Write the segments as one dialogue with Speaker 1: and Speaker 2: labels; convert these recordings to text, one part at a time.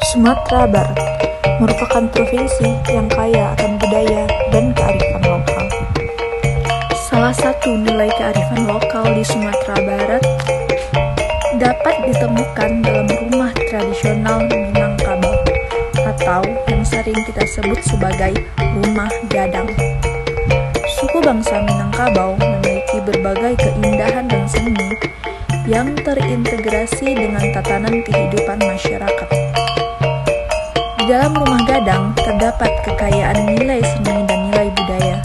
Speaker 1: Sumatera Barat merupakan provinsi yang kaya akan budaya dan kearifan lokal. Salah satu nilai kearifan lokal di Sumatera Barat dapat ditemukan dalam rumah tradisional Minangkabau atau yang sering kita sebut sebagai rumah gadang. Suku bangsa Minangkabau memiliki berbagai keindahan dan seni yang terintegrasi dengan tatanan kehidupan masyarakat. Di dalam rumah gadang terdapat kekayaan nilai seni dan nilai budaya,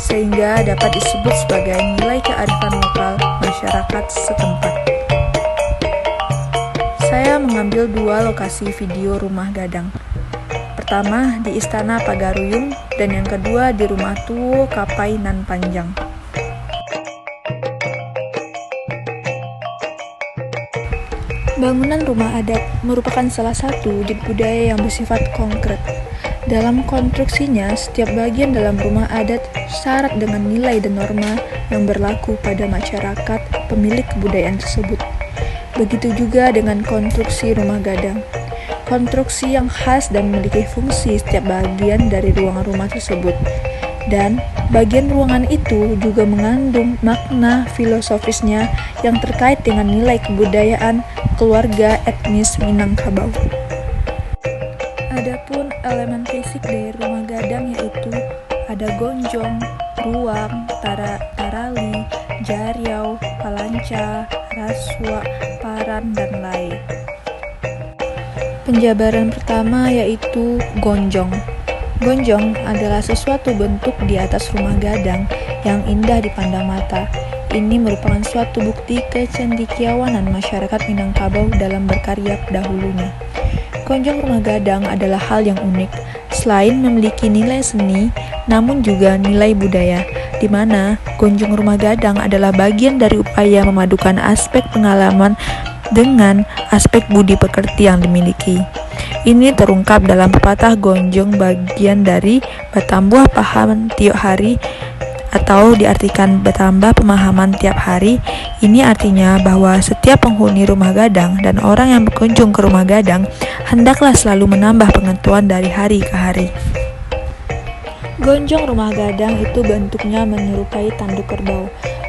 Speaker 1: sehingga dapat disebut sebagai nilai kearifan lokal masyarakat setempat. Saya mengambil dua lokasi video rumah gadang. Pertama di Istana Pagaruyung dan yang kedua di Rumah Tuwo Kapai Nan Panjang. Bangunan rumah adat merupakan salah satu wujud budaya yang bersifat konkret. Dalam konstruksinya, setiap bagian dalam rumah adat syarat dengan nilai dan norma yang berlaku pada masyarakat pemilik kebudayaan tersebut. Begitu juga dengan konstruksi rumah gadang. Konstruksi yang khas dan memiliki fungsi setiap bagian dari ruang rumah tersebut. Dan bagian ruangan itu juga mengandung makna filosofisnya yang terkait dengan nilai kebudayaan keluarga etnis Minangkabau. Adapun elemen fisik dari rumah gadang yaitu ada gonjong, ruang, tarali, jariau, palanca, raswa, paran, dan lain. Penjabaran pertama yaitu gonjong. Gonjong adalah sesuatu bentuk di atas rumah gadang yang indah dipandang mata. Ini merupakan suatu bukti kecendekiawanan masyarakat Minangkabau dalam berkarya dahulunya. Gonjong rumah gadang adalah hal yang unik. Selain memiliki nilai seni, namun juga nilai budaya, di mana gonjong rumah gadang adalah bagian dari upaya memadukan aspek pengalaman dengan aspek budi pekerti yang dimiliki. Ini terungkap dalam pepatah gonjong bagian dari bertambah paham tiap hari atau diartikan bertambah pemahaman tiap hari. Ini artinya bahwa setiap penghuni rumah gadang dan orang yang berkunjung ke rumah gadang hendaklah selalu menambah pengetahuan dari hari ke hari. Gonjong rumah gadang itu bentuknya menyerupai tanduk kerbau.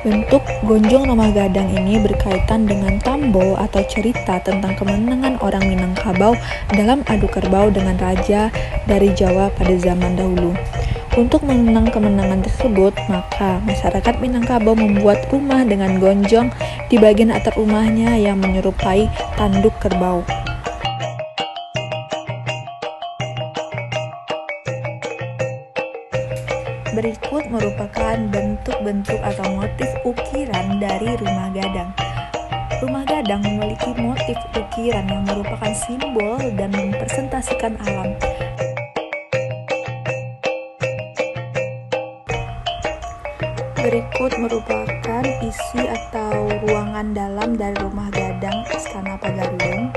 Speaker 1: Bentuk gonjong rumah gadang ini berkaitan dengan tambo atau cerita tentang kemenangan orang Minangkabau dalam adu kerbau dengan raja dari Jawa pada zaman dahulu. Untuk mengenang kemenangan tersebut, maka masyarakat Minangkabau membuat rumah dengan gonjong di bagian atap rumahnya yang menyerupai tanduk kerbau. Berikut merupakan bentuk-bentuk atau motif ukiran dari rumah gadang. Rumah gadang memiliki motif ukiran yang merupakan simbol dan mempresentasikan alam. Berikut merupakan isi atau ruangan dalam dari rumah gadang Istana Pagaruyung.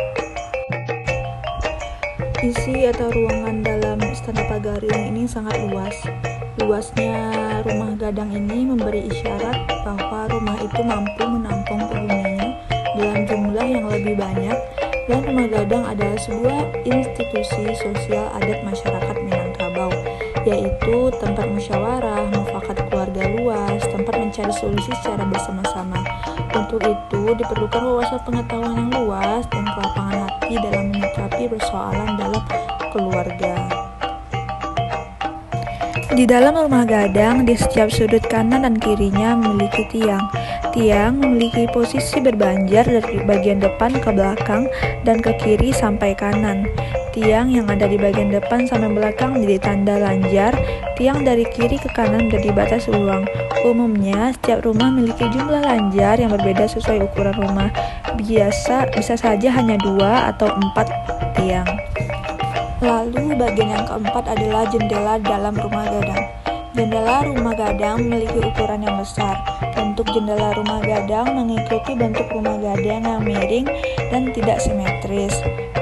Speaker 1: Isi atau ruangan dalam Istana Pagaruyung ini sangat luas. Luasnya rumah gadang ini memberi isyarat bahwa rumah itu mampu menampung penghuninya dalam jumlah yang lebih banyak, dan rumah gadang adalah sebuah institusi sosial adat masyarakat Minangkabau, yaitu tempat musyawarah, mufakat keluarga luas, tempat mencari solusi secara bersama-sama. Untuk itu diperlukan wawasan pengetahuan yang luas dan kelapangan hati dalam menyikapi persoalan dalam keluarga. Di dalam rumah gadang, di setiap sudut kanan dan kirinya memiliki tiang. Tiang memiliki posisi berbanjar dari bagian depan ke belakang dan ke kiri sampai kanan. Tiang yang ada di bagian depan sampai belakang menjadi tanda lanjar. Tiang dari kiri ke kanan menjadi batas ruang. Umumnya, setiap rumah memiliki jumlah lanjar yang berbeda sesuai ukuran rumah. Bisa saja hanya 2 atau 4 tiang. Lalu bagian yang keempat adalah jendela dalam rumah gadang. Jendela rumah gadang memiliki ukuran yang besar. Bentuk jendela rumah gadang mengikuti bentuk rumah gadang yang miring dan tidak simetris.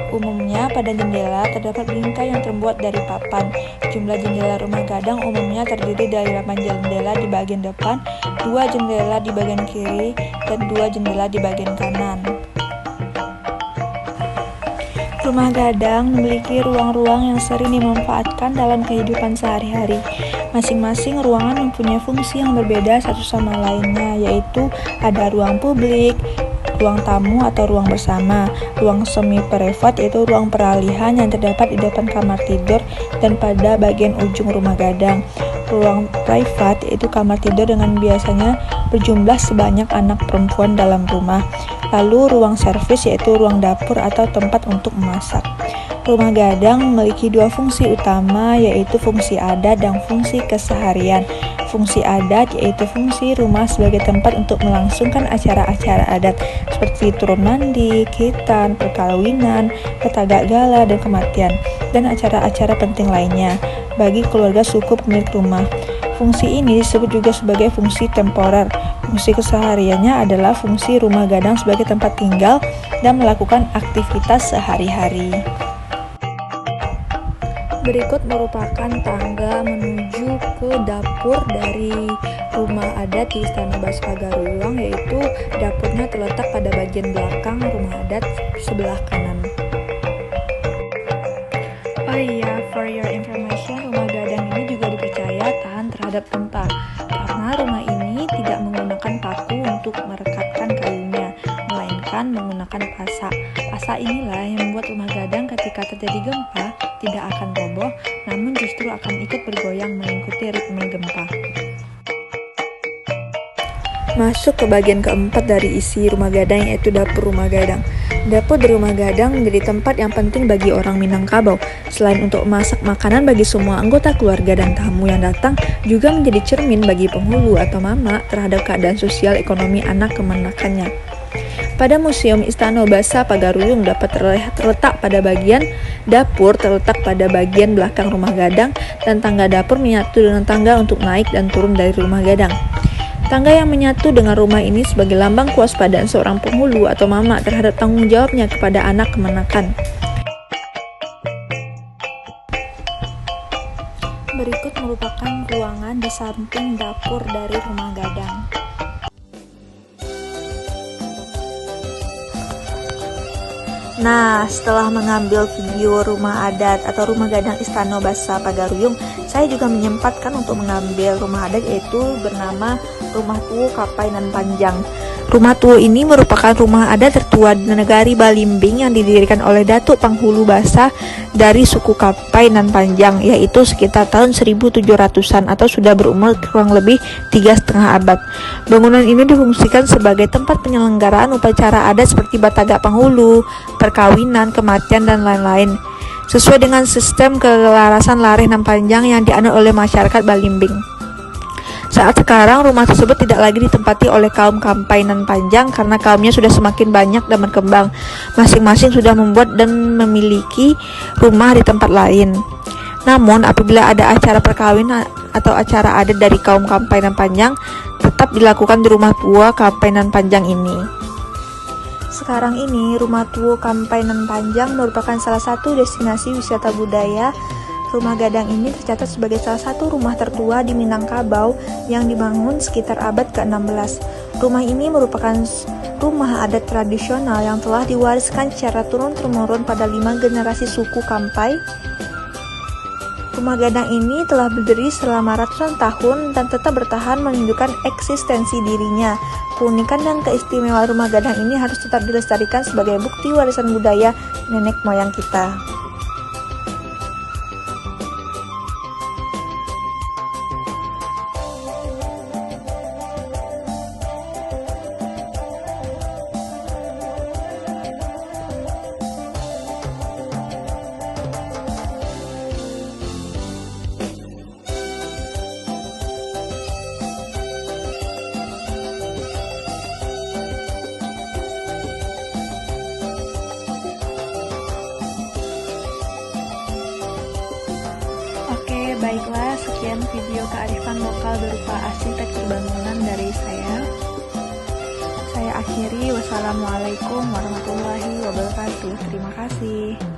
Speaker 1: Umumnya pada jendela terdapat bingkai yang terbuat dari papan. Jumlah jendela rumah gadang umumnya terdiri dari 8 jendela di bagian depan, 2 jendela di bagian kiri, dan 2 jendela di bagian kanan. Rumah gadang memiliki ruang-ruang yang sering dimanfaatkan dalam kehidupan sehari-hari. Masing-masing ruangan mempunyai fungsi yang berbeda satu sama lainnya, yaitu ada ruang publik, ruang tamu atau ruang bersama, ruang semi privat yaitu ruang peralihan yang terdapat di depan kamar tidur dan pada bagian ujung rumah gadang. Ruang privat yaitu kamar tidur dengan biasanya berjumlah sebanyak anak perempuan dalam rumah. Lalu ruang servis yaitu ruang dapur atau tempat untuk memasak. Rumah gadang memiliki 2 fungsi utama, yaitu fungsi adat dan fungsi keseharian. Fungsi adat yaitu fungsi rumah sebagai tempat untuk melangsungkan acara-acara adat seperti turun mandi, khitan, perkawinan, petagak gala, dan kematian, dan acara-acara penting lainnya bagi keluarga suku pemilik rumah. Fungsi ini disebut juga sebagai fungsi temporer. Fungsi kesehariannya adalah fungsi rumah gadang sebagai tempat tinggal dan melakukan aktivitas sehari-hari. Berikut merupakan tangga menuju ke dapur dari rumah adat di Istana Basa Pagaruyung, yaitu dapurnya terletak pada bagian belakang rumah adat sebelah kanan. Oh iya, for your information, rumah gadang ini juga dipercaya tahan terhadap gempa karena rumah ini tidak menggunakan paku untuk merekatkan kayunya, melainkan menggunakan pasa. Pasa inilah yang membuat rumah gadang ketika terjadi gempa tidak akan roboh, namun justru akan ikut bergoyang mengikuti ritme gempa. Masuk ke bagian keempat dari isi rumah gadang, yaitu dapur rumah gadang. Dapur di rumah gadang menjadi tempat yang penting bagi orang Minangkabau. Selain untuk memasak makanan bagi semua anggota keluarga dan tamu yang datang, juga menjadi cermin bagi penghulu atau mama terhadap keadaan sosial ekonomi anak kemenakannya. Pada Museum Istana Basa Pagaruyung dapat terletak pada bagian dapur terletak pada bagian belakang rumah gadang, dan tangga dapur menyatu dengan tangga untuk naik dan turun dari rumah gadang. Tangga yang menyatu dengan rumah ini sebagai lambang kewaspadaan seorang penghulu atau mama terhadap tanggung jawabnya kepada anak kemenakan. Berikut merupakan ruangan di samping dapur dari rumah gadang. Nah, setelah mengambil video rumah adat atau rumah gadang Istana Basa Pagaruyung, saya juga menyempatkan untuk mengambil rumah adat yaitu bernama Rumah Tuo Kapai Nan Panjang. Rumah Tuo ini merupakan rumah adat tertua di negari Balimbing yang didirikan oleh Datuk Panghulu Basa dari suku Kapai Nan Panjang, yaitu sekitar tahun 1700-an atau sudah berumur kurang lebih 3,5 abad. Bangunan ini difungsikan sebagai tempat penyelenggaraan upacara adat seperti batagak Panghulu, perkawinan, kematian, dan lain-lain, sesuai dengan sistem kelarasan lareh Nan Panjang yang dianut oleh masyarakat Balimbing. Saat sekarang rumah tersebut tidak lagi ditempati oleh kaum Kapai Nan Panjang karena kaumnya sudah semakin banyak dan berkembang. Masing-masing sudah membuat dan memiliki rumah di tempat lain. Namun apabila ada acara perkawinan atau acara adat dari kaum Kapai Nan Panjang, tetap dilakukan di rumah tua Kapai Nan Panjang ini. Sekarang ini Rumah Tuo Kapai Nan Panjang merupakan salah satu destinasi wisata budaya. Rumah gadang ini tercatat sebagai salah satu rumah tertua di Minangkabau yang dibangun sekitar abad ke-16. Rumah ini merupakan rumah adat tradisional yang telah diwariskan secara turun-temurun pada 5 generasi suku Kapai. Rumah gadang ini telah berdiri selama ratusan tahun dan tetap bertahan menunjukkan eksistensi dirinya. Keunikan dan keistimewaan rumah gadang ini harus tetap dilestarikan sebagai bukti warisan budaya nenek moyang kita. baiklah, sekian video kearifan lokal berupa arsitektur bangunan dari saya. Saya akhiri, wassalamualaikum warahmatullahi wabarakatuh. Terima kasih.